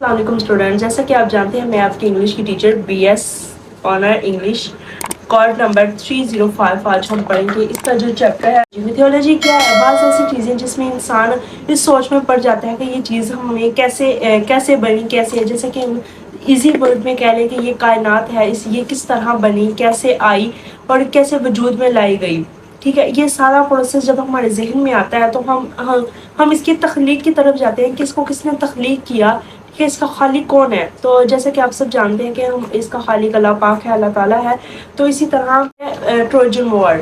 السلام علیکم اسٹوڈنٹ، جیسا کہ آپ جانتے ہیں میں آپ کی انگلش کی teacher B S owner English card number 305 آج ہم پڑھیں گے۔ اس کا جو چیپٹر ہے میتھولوجی کیا ہے، بعض ایسی چیزیں جس میں انسان اس سوچ میں پڑ جاتا ہے کہ یہ چیز ہمیں کیسے بنی، کیسے ہے، جیسے کہ ایزی ورڈ میں کہہ لیں کہ یہ کائنات ہے، یہ کس طرح بنی، کیسے آئی اور کیسے وجود میں لائی گئی۔ ٹھیک ہے، یہ سارا پروسیس جب ہمارے ذہن میں آتا ہے تو ہم اس کی تخلیق کی طرف جاتے ہیں کہ اس کو کس نے تخلیق کیا، کہ اس کا خالق کون ہے۔ تو جیسے کہ آپ سب جانتے ہیں کہ اس کا خالق اللہ پاک ہے، اللہ تعالیٰ ہے۔ تو اسی طرح ٹروجن وار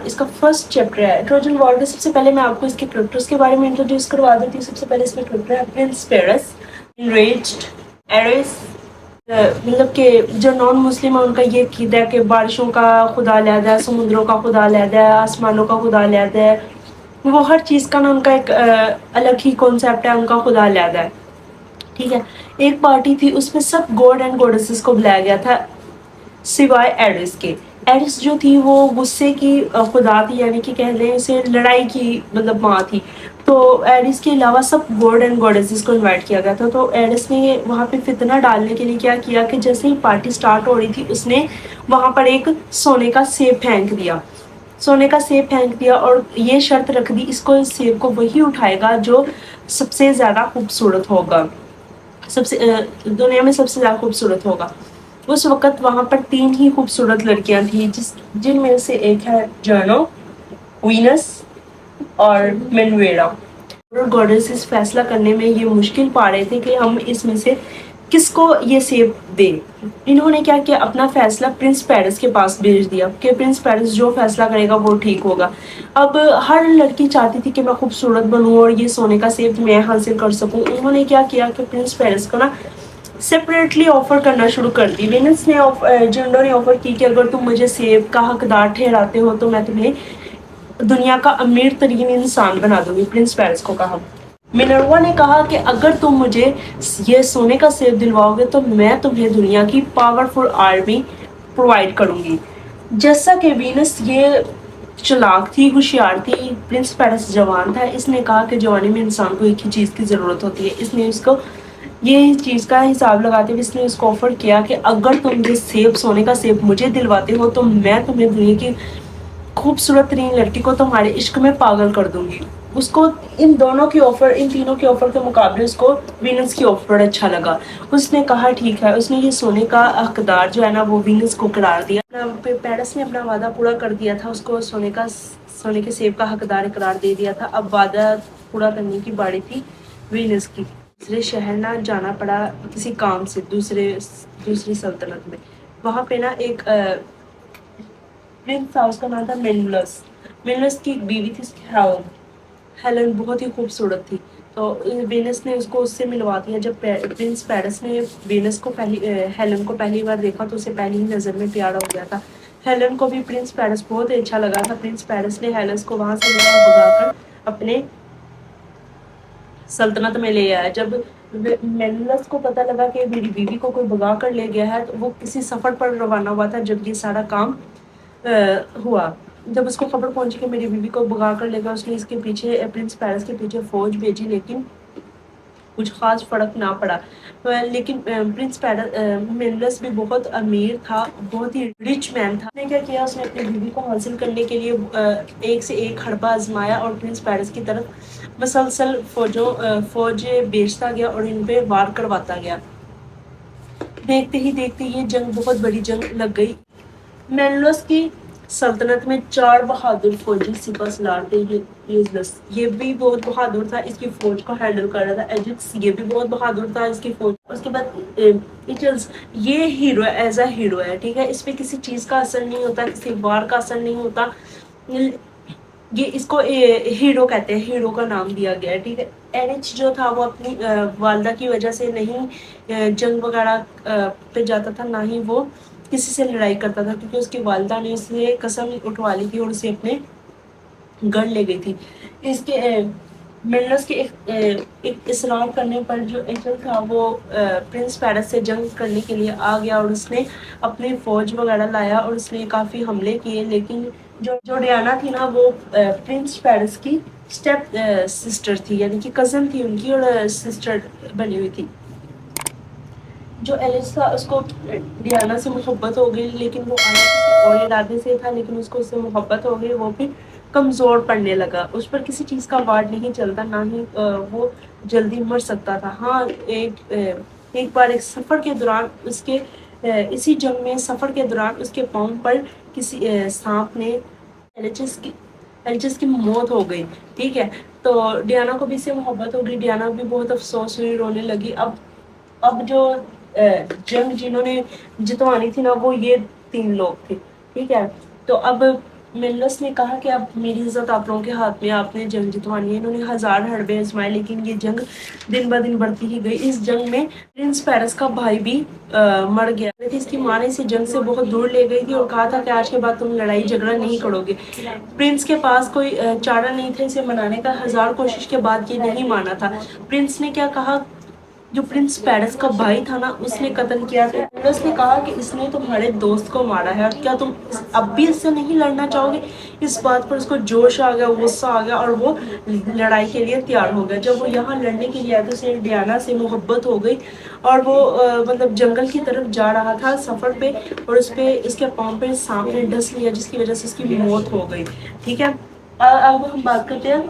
اس کا فرسٹ چیپٹر ہے۔ ٹروجن وار کے سب سے پہلے میں آپ کو اس کے کریکٹرز کے بارے میں انٹروڈیوس کروا دیتی ہوں۔ سب سے پہلے اس میں کریکٹر ہے پرنس پیرس، انریجڈ ایرس، مطلب کہ جو نان مسلم ہے ان کا یہ عقیدہ ہے کہ بارشوں کا خدا علیحدہ ہے، سمندروں کا خدا علیحدہ ہے، آسمانوں کا خدا علیحدہ ہے، وہ ہر چیز کا نا ان کا ایک الگ ہی کانسیپٹ ہے، ان کا خدا علیحدہ ہے۔ ٹھیک ہے، ایک پارٹی تھی اس میں سب گوڈ اینڈ گوڈسز کو بلایا گیا تھا سوائے ایرس کے۔ ایرس جو تھی وہ غصے کی خدا تھی، یعنی کہ کہہ لیں اسے لڑائی کی مطلب ماں تھی۔ تو ایرس کے علاوہ سب گوڈ اینڈ گوڈسز کو انوائٹ کیا گیا تھا۔ تو ایرس نے وہاں پہ فتنہ ڈالنے کے لیے کیا کیا کہ جیسے ہی پارٹی سٹارٹ ہو رہی تھی اس نے وہاں پر ایک سونے کا سیب پھینک دیا اور یہ شرط رکھ دی اس سیب کو وہی اٹھائے گا جو سب سے زیادہ خوبصورت ہوگا، دنیا میں سب سے زیادہ خوبصورت ہوگا۔ اس وقت وہاں پر 3 ہی خوبصورت لڑکیاں تھیں جن میں سے ایک ہے جرنو، وینس اور منویرا۔ گوڈیسز فیصلہ کرنے میں یہ مشکل پا رہے تھے کہ ہم اس میں سے کس کو یہ سیب دیں۔ انہوں نے کیا کیا، اپنا فیصلہ پرنس پیرس کے پاس بھیج دیا کہ پرنس پیرس جو فیصلہ کرے گا وہ ٹھیک ہوگا۔ اب ہر لڑکی چاہتی تھی کہ میں خوبصورت بنوں اور یہ سونے کا سیب میں حاصل کر سکوں۔ انہوں نے کیا کیا کہ پرنس پیرس کو نا سیپریٹلی آفر کرنا شروع کر دی۔ وینس نے جرنو نے آفر کی کہ اگر تم مجھے سیب کا حقدار ٹھہراتے ہو تو میں تمہیں دنیا کا امیر ترین انسان بنا دوں گی، پرنس پیرس کو کہا۔ منروا نے کہا کہ اگر تم مجھے یہ سونے کا سیب دلواؤ گے تو میں تمہیں دنیا کی پاورفل آرمی پرووائڈ کروں گی۔ جیسا کہ وینس یہ چلاک تھی، ہوشیار تھی، پرنس پیرس جوان تھا، اس نے کہا کہ جوانی میں انسان کو ایک ہی چیز کی ضرورت ہوتی ہے۔ اس نے اس کو یہ چیز کا حساب لگاتے ہوئے اس نے اس کو آفر کیا کہ اگر تم یہ سونے کا سیب مجھے دلواتے ہو تو میں تمہیں دنیا کی خوبصورت ترین لڑکی کو تمہارے عشق میں پاگل کر دوں گی۔ اس کو ان تینوں کے آفر کے مقابلے اس کو وینس کی آفر اچھا لگا۔ اس نے کہا ٹھیک ہے، اس نے یہ سونے کا حقدار جو ہے نا وہ وینس کو قرار دیا۔ پیرس نے اپنا وعدہ پورا کر دیا تھا، اس کو سونے کے سیب کا حقدار قرار دے دیا تھا۔ اب وعدہ پورا کرنے کی باری تھی وینس کی۔ دوسرے شہر نہ جانا پڑا کسی کام سے، دوسری سلطنت میں۔ وہاں پہ نا ایک پرنس تھا، اس کا نام تھا مینلس کی ایک بیوی تھی ہیلن، بہت ہی خوبصورت تھی۔ تو وینس نے اس کو اس سے ملوا دیا۔ جب پرنس پیرس نے ہیلن کو پہلی بار دیکھا تو اسے پہلی ہی نظر میں پیارا ہو گیا تھا۔ ہیلن کو بھی پرنس پیرس بہت اچھا لگا تھا۔ پرنس پیرس نے ہیلن کو وہاں سے بھگا کر اپنے سلطنت میں لے آیا۔ جب مینلس کو پتہ لگا کہ میری بیوی کو کوئی بھگا کر لے گیا ہے تو وہ کسی سفر پر روانہ ہوا تھا۔ جب یہ سارا کام ہوا، جب اس کو خبر پہنچی کہ میری بیوی کو بھگا کر لے گا، اس نے اس کے پیچھے پرنس پیرس کے پیچھے فوج بھیجی، لیکن کچھ خاص فرق نہ پڑا۔ لیکن پرنس مینلس بھی بہت امیر تھا، بہت ہی رچ مین تھا۔ اس نے کیا کیا، اس نے اپنی بیوی کو حاصل کرنے کے لیے ایک سے ایک حربہ آزمایا اور پرنس پیرس کی طرف مسلسل فوج بھیجتا گیا اور ان پہ وار کرواتا گیا۔ دیکھتے ہی دیکھتے یہ جنگ بہت بڑی جنگ لگ گئی۔ مینلس کی سلطنت میں 4 بہادر فوجی سپہ سالار تھے۔ یہ بھی بہت بہادر تھا، اس کی فوج کو ہینڈل کر رہا تھا۔ ایجکس یہ بھی بہت بہادر تھا، اس کی فوج۔ اس کے بعد ایچلس، یہ ہیرو ایز اے ہیرو ہے، ٹھیک ہے، اس پہ کسی چیز کا اثر نہیں ہوتا، کسی وار کا اثر نہیں ہوتا، یہ اس کو ہیرو کہتے ہیں، ہیرو کا نام دیا گیا ہے، ٹھیک ہے۔ ایرچ جو تھا وہ اپنی والدہ کی وجہ سے نہیں جنگ وغیرہ پہ جاتا تھا، نہ ہی وہ کسی سے لڑائی کرتا تھا، کیونکہ اس کی والدہ نے اس سے قسم اٹھوا لی تھی اور اسے اپنے گھر لے گئی تھی۔ اس کے مینلس کے ایک اصرار کرنے پر جو ایچل تھا وہ پرنس پیرس سے جنگ کرنے کے لیے آ گیا اور اس نے اپنی فوج وغیرہ لایا اور اس نے کافی حملے کیے، لیکن جو ڈیانا تھی نا وہ پرنس پیرس کی اسٹیپ سسٹر تھی، یعنی کہ کزن تھی ان کی اور سسٹر بنی ہوئی تھی۔ جو ایلس تھا اس کو ڈیانا سے محبت ہو گئی، لیکن وہ آنا کسی اور ارادے سے تھا، لیکن اس کو اس سے محبت ہو گئی، وہ پھر کمزور پڑنے لگا، اس پر کسی چیز کا وارڈ نہیں چلتا، نہ ہی وہ جلدی مر سکتا تھا۔ ہاں ایک بار ایک سفر کے دوران اس کے اسی جنگ میں سفر کے دوران اس کے پاؤں پر کسی سانپ نے ایلچس کی موت ہو گئی، ٹھیک ہے۔ تو ڈیانا کو بھی اس سے محبت ہو گئی، ڈیانا بھی بہت افسوس ہوئی، رونے لگی۔ اب جو جنگ جنہوں نے جتوانی تھی نا وہ یہ 3 لوگ تھے، ٹھیک ہے۔ تو اب مینلس نے کہا کہ اب میری عزت آپ لوگوں کے ہاتھ میں، آپ نے جنگ جتوانی ہے۔ انہوں نے 1000 حربے آزمائے، لیکن یہ جنگ دن بہ دن بڑھتی ہی گئی۔ اس جنگ میں پرنس پیرس کا بھائی بھی مر گیا۔ اس کی ماں نے اسے جنگ سے بہت دور لے گئی تھی اور کہا تھا کہ آج کے بعد تم لڑائی جھگڑا نہیں کرو گے۔ پرنس کے پاس کوئی چارہ نہیں تھا اسے منانے کا، 1000 کوشش کے بعد یہ نہیں مانا تھا۔ پرنس نے کیا کہا، جو پرنس پیرس کا بھائی تھا نا اس نے قتل کیا تھا۔ پرنس نے کہا کہ اس نے تمہارے دوست کو مارا ہے، اور کیا تم اب بھی اس سے نہیں لڑنا چاہو گے؟ اس بات پر اس کو جوش آ گیا، غصہ آ گیا، اور وہ لڑائی کے لیے تیار ہو گیا۔ جب وہ یہاں لڑنے کے لیے آیا تو اسے ڈیانا سے محبت ہو گئی، اور وہ مطلب جنگل کی طرف جا رہا تھا سفر پہ، اور اس کے پاؤں پہ سانپ نے ڈس لیا، جس کی وجہ سے اس کی موت ہو گئی، ٹھیک ہے۔ اب ہم بات کرتے ہیں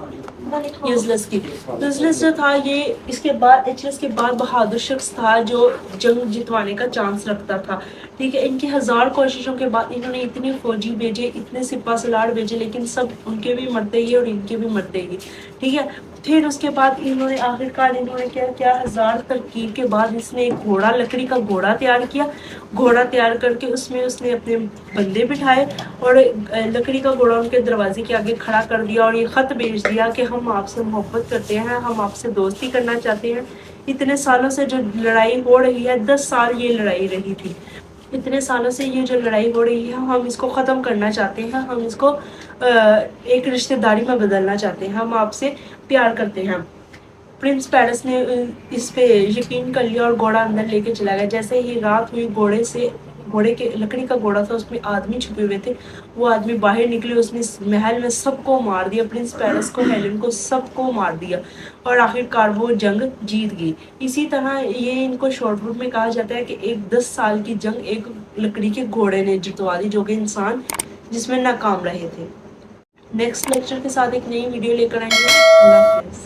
یوزلس کی۔ یوزلس جو تھا یہ اس کے بعد ایچلس کے بعد بہادر شخص تھا جو جنگ جتوانے کا چانس رکھتا تھا، ٹھیک ہے۔ ان کی 1000 کوششوں کے بعد انہوں نے اتنے فوجی بھیجے، اتنے سپاہ سالار بھیجے، لیکن سب ان کے بھی مرتے ہی اور ان کے بھی مرتے ہی، ٹھیک ہے۔ پھر اس کے بعد انہوں نے آخرکار انہوں نے کیا 1000 ترکیب کے بعد اس نے ایک گھوڑا، لکڑی کا گھوڑا تیار کیا۔ گھوڑا تیار کر کے اس نے اپنے بندے بٹھائے، اور لکڑی کا گھوڑا ان کے دروازے کے آگے کھڑا کر دیا، اور یہ خط بھیج دیا کہ ہم آپ سے محبت کرتے ہیں، ہم آپ سے دوستی کرنا چاہتے ہیں۔ اتنے سالوں سے جو لڑائی ہو رہی ہے، 10 سال یہ لڑائی رہی تھی، اتنے سالوں سے یہ جو لڑائی ہو رہی ہے ہم اس کو ختم کرنا چاہتے ہیں، ہم اس کو ایک رشتہ داری میں بدلنا چاہتے ہیں، ہم آپ سے پیار کرتے ہیں۔ پرنس پیرس نے اس پہ یقین کر لیا اور گھوڑا اندر لے کے چلا گیا۔ جیسے ہی رات ہوئی، گھوڑے کے لکڑی کا گھوڑا تھا، اس میں آدمی چھپے ہوئے تھے، وہ آدمی باہر نکلے، اس نے محل میں سب کو مار دیا، پرنس پیرس کو، ہیلن کو، سب کو مار دیا، اور آخرکار وہ جنگ جیت گئی۔ اسی طرح یہ ان کو شارٹ روٹ میں کہا جاتا ہے کہ ایک 10 سال کی جنگ ایک لکڑی کے گھوڑے نے جتوا دی، جو کہ انسان جس میں ناکام رہے تھے۔ نیکسٹ لیکچر کے ساتھ ایک نئی ویڈیو لے کر آئیں گے۔ اللہ حافظ۔